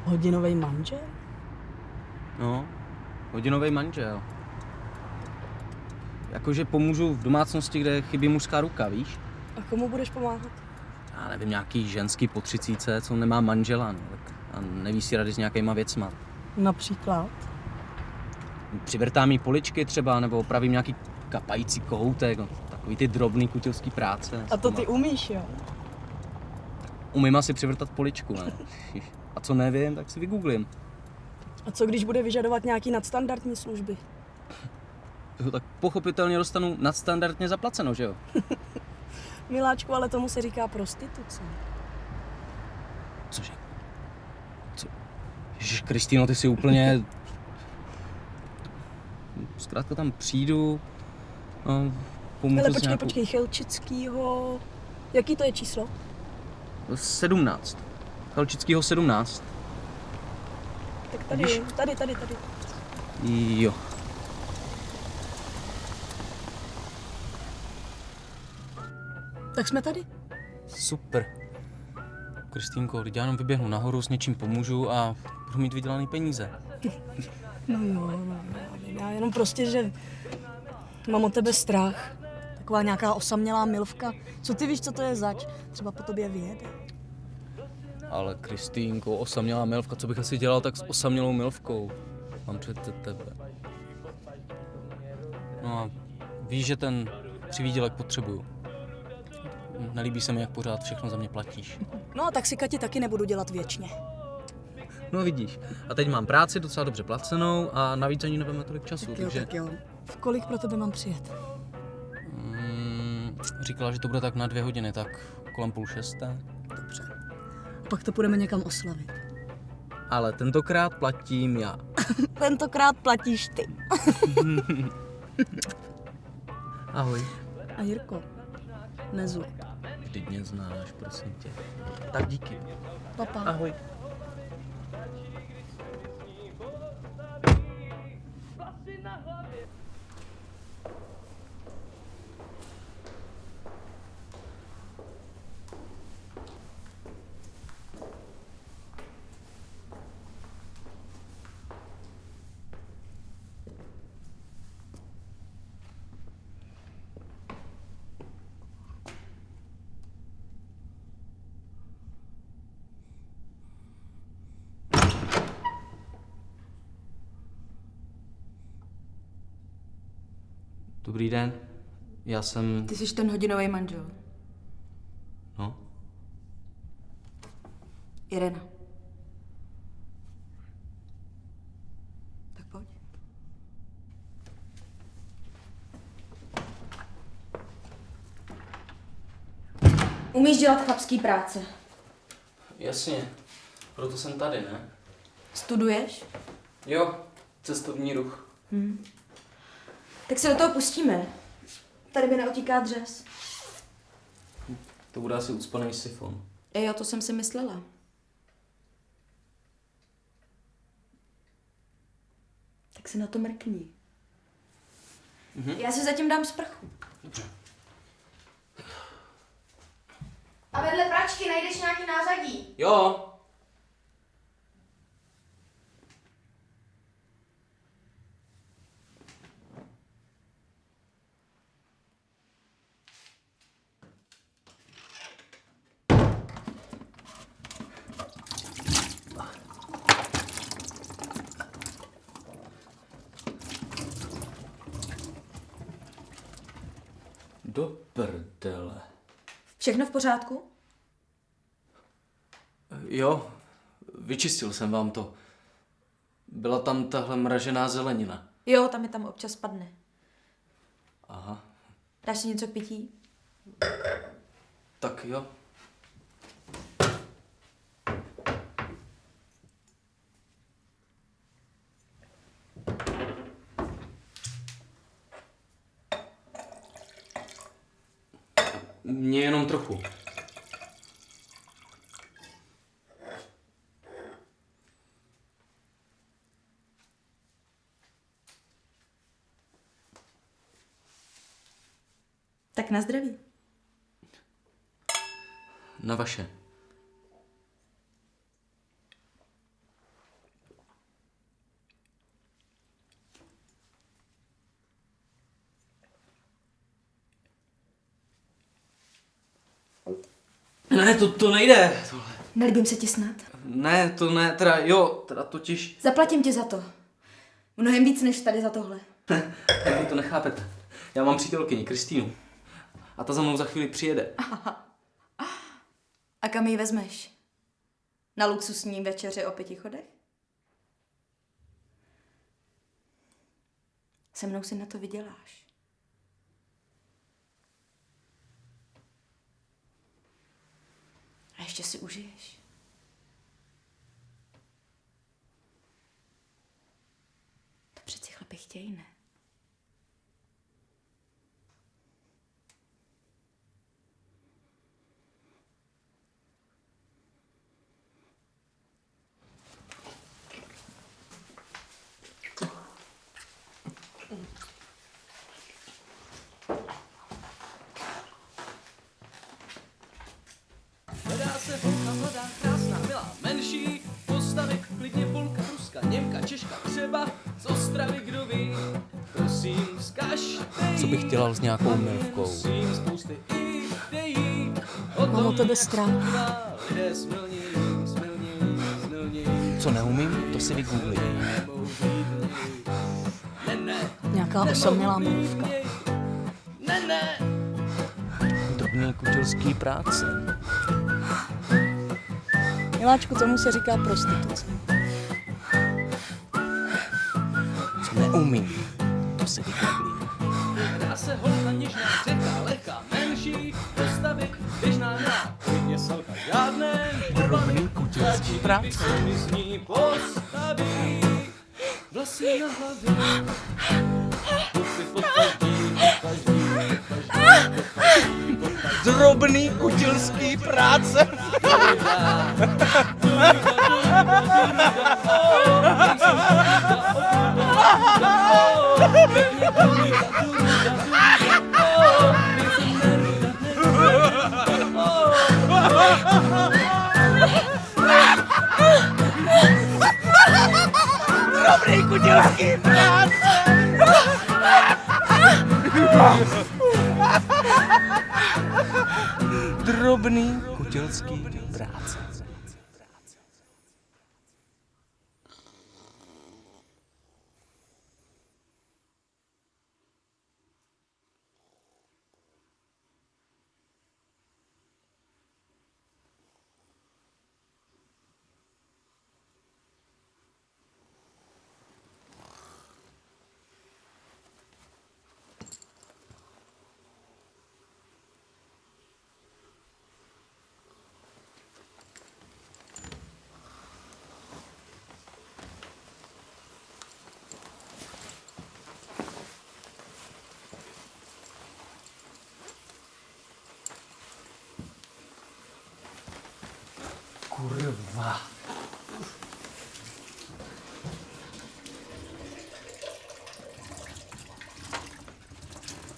Hodinový manžel? No, hodinový manžel. Jakože pomůžu v domácnosti, kde chybí mužská ruka, víš? A komu budeš pomáhat? Já nevím, nějaký ženský po 30, co nemá manžela, no, tak a neví si rady s nějakýma věcma. Například? Přivrtám jí poličky třeba, nebo opravím nějaký kapající kohoutek, no, takový ty drobný kutilský práce. A to ty umíš, jo? Umím asi přivrtat poličku, ne? A co nevím, tak si vygooglím. A co když bude vyžadovat nějaký nadstandardní služby? Jo, tak pochopitelně dostanu nadstandardně zaplaceno, že jo? Miláčku, ale tomu se říká prostituce. Cože? Co? Ježiš, Kristýno, ty si úplně... Zkrátka tam přijdu, no, pomůžu Ale s počkej, nějakou... počkej, Chelčickýho... Jaký to je číslo? 17. Chelčickýho 17. Tak tady, Vidíš? tady. Jo. Tak jsme tady? Super. Kristýnko, teď já jenom vyběhnu nahoru, s něčím pomůžu a budu mít vydělaný peníze. No jo, no, já jenom prostě, že mám o tebe strach. Taková nějaká osamělá milvka. Co ty víš, co to je zač? Třeba po tobě vyjede. Ale Kristýnko, osamělá milvka, co bych asi dělal tak s osamělou milvkou? Mám před tebe. No a víš, že ten přivídělek potřebuju. Nelíbí se mi, jak pořád všechno za mě platíš. No, tak si Kati taky nebudu dělat věčně. No vidíš, a teď mám práci docela dobře placenou a navíc ani nebudeme tolik času, takže... Tak jo. V kolik pro tebe mám přijet? Říkala, že to bude tak na 2 hodiny, tak kolem 5:30. Dobře. A pak to půjdeme někam oslavit. Ale tentokrát platím já. Tentokrát platíš ty. Ahoj. A Jirko, nezlob. Vždyť mě znáš, prosím tě. Tak díky. Papa. Ahoj. Dobrý den, já jsem... Ty jsi ten hodinový manžel. No, Irena. Tak pojď. Umíš dělat chlapský práce. jasně, proto jsem tady, ne? Studuješ? Jo, cestovní ruch. Tak se do toho pustíme. Tady mi neotíká dřez. To bude asi ucpaný sifon. Jo, to jsem si myslela. Tak si na to mrkni. Já si zatím dám sprchu. Dobře. A vedle pračky najdeš nějaký nářadí. Jo. Do prdele. Všechno v pořádku? Jo, vyčistil jsem vám to. Byla tam tahle mražená zelenina. Jo, tam je tam občas spadne. Aha, Dáš si něco k pití? tak jo. Mně jenom trochu. Tak na zdraví. Na vaše. Ne, to nejde. Tohle. Nelíbím se ti snad? Ne, to ne, teda jo, teda totiž... Zaplatím ti za to. Mnohem víc než tady za tohle. Vy to nechápete. Já mám přítelkyni, Kristýnu. A ta za mnou za chvíli přijede. A kam ji vezmeš? Na luxusní večeři o 5 chodech? Se mnou si na to vyděláš. A ještě si užiješ. To přeci chlapi chtějí, ne? Hledá se holka mladá, krásná, milá, menší, postavy, klidně Polka, Ruska, Němka, Češka, třeba z Ostravy, kdo ví. Prosím, vzkažte jí, Co bych dělal s nějakou milvkou? prosím, spousty ideí. Mám o tebe strach. Lidé smilnějí, Co neumím, to si vygooglím. Nějaká osamělá milivka. ne. Drobný kutilský práce. Miláčku, tomu se říká prostituce. Co neumím, to si vygooglím. Hledá se holka něžná, křehká, lehká, menší, postavy, běžná, milá, klidně salka, žádné Drobný kutilský práce. mi z ní postaví, vlasy na hlavě, kupy pod každý, Drobný kutilský práce. Drobný kutilský práce. Drobný kutilský práce. Kurva.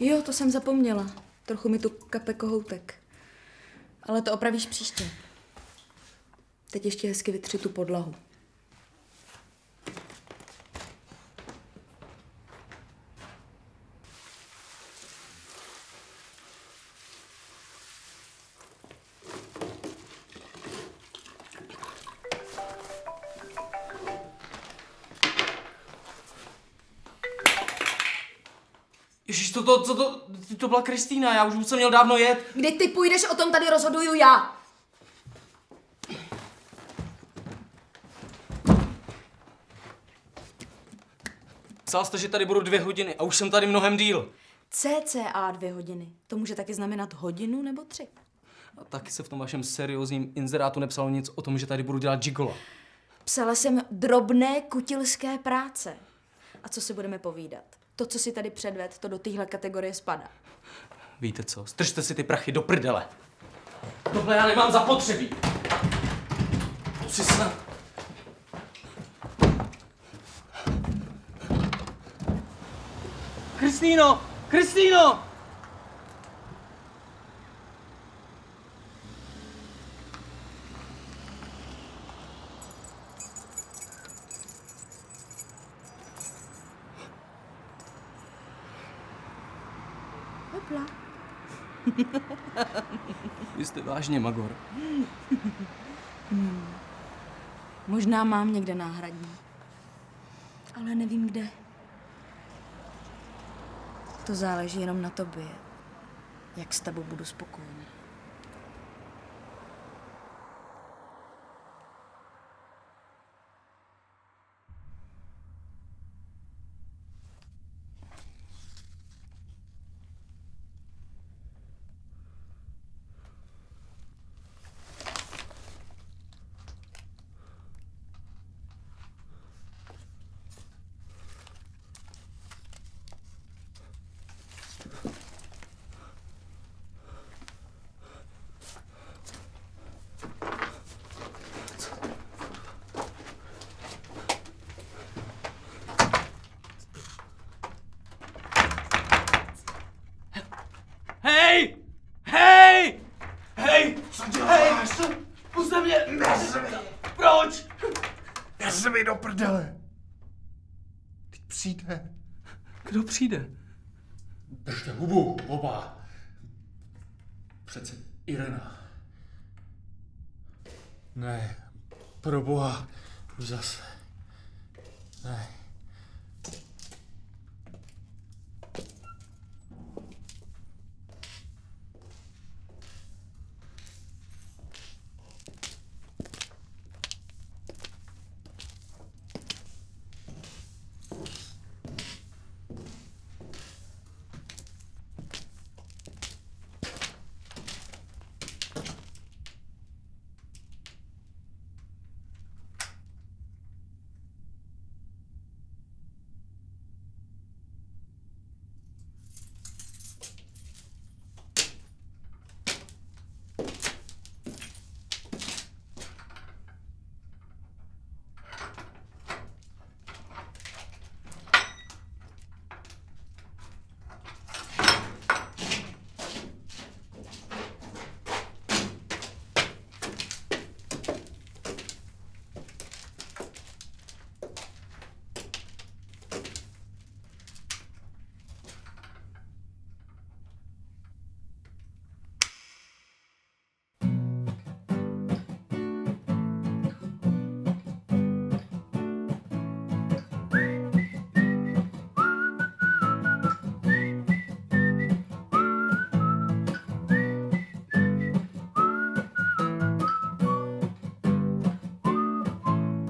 Jo, to jsem zapomněla. Trochu mi tu kape kohoutek. Ale to opravíš příště. Teď ještě hezky vytři tu podlahu. Ježíš, to byla Kristýna, já už jsem měl dávno jet. Kdy ty půjdeš, o tom tady rozhoduju já. Psal jste, že tady budu 2 hodiny a už jsem tady mnohem díl. cca 2 hodiny. To může taky znamenat hodinu nebo 3. A taky se v tom vašem seriózním inzerátu nepsalo nic o tom, že tady budu dělat gigola. Psala jsem drobné kutilské práce. A co si budeme povídat? To, co si tady předved, to do téhle kategorie spadá. Víte co, stržte si ty prachy do prdele. Tohle já nemám zapotřebí. To si snad... Kristýno! Kristýno! Hopla. Vy jste vážně magor. Možná mám někde náhradní. Ale nevím kde. To záleží jenom na tobě. Jak s tebou budu spokojený. Hej! Hej! Hej, co děláš? Puste mě! Nezmi! Proč? Nezmi do prdele! Teď přijde. Kdo přijde? Držte hubu, oba. Přece Irena. Ne, proboha, už zase. Ne.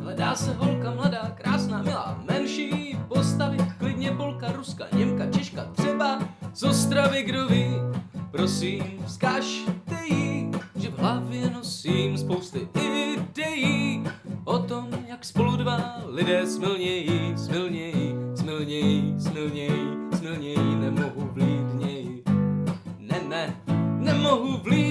Hledá se holka mladá, krásná, milá, menší postavy, klidně Polka, Ruska, Němka, Češka, třeba z Ostravy, kdo ví. Prosím, vzkažte jí, že v hlavě nosím spousty ideí o tom, jak spolu dva lidé smilnějí, smilnějí, smilnějí, smilnějí, smilnějí, nemohu vlít v něj. Ne, nemohu vlít